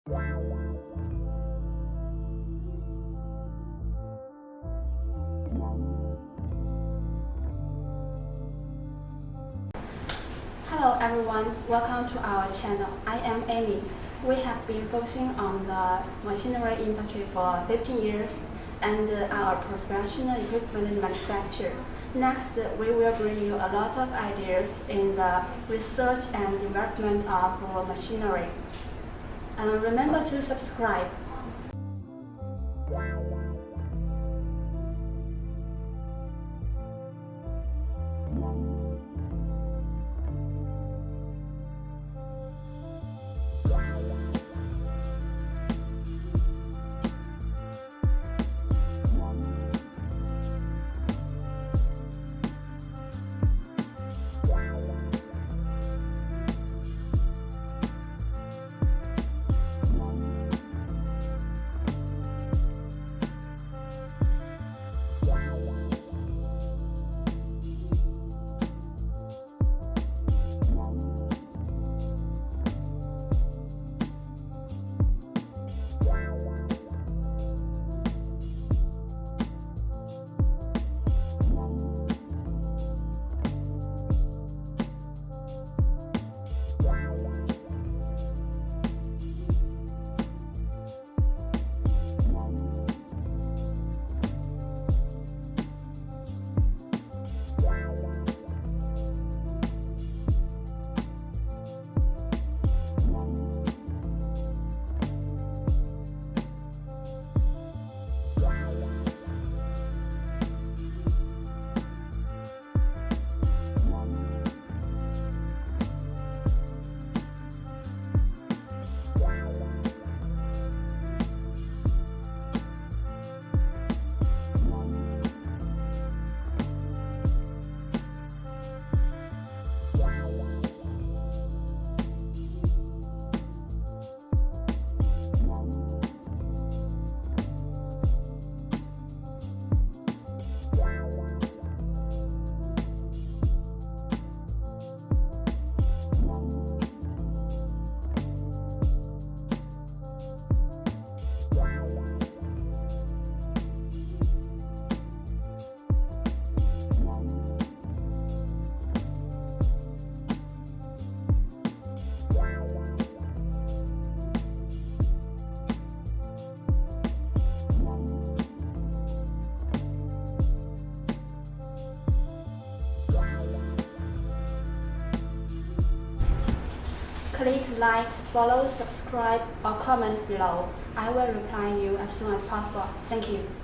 Hello everyone, welcome to our channel. I am Amy. We have been focusing on the machinery industry for 15 years and are a professional equipment manufacturer. Next, we will bring you a lot of ideas in the research and development of machinery. Remember to subscribe. Click like, follow, subscribe, or comment below. I will reply you as soon as possible. Thank you.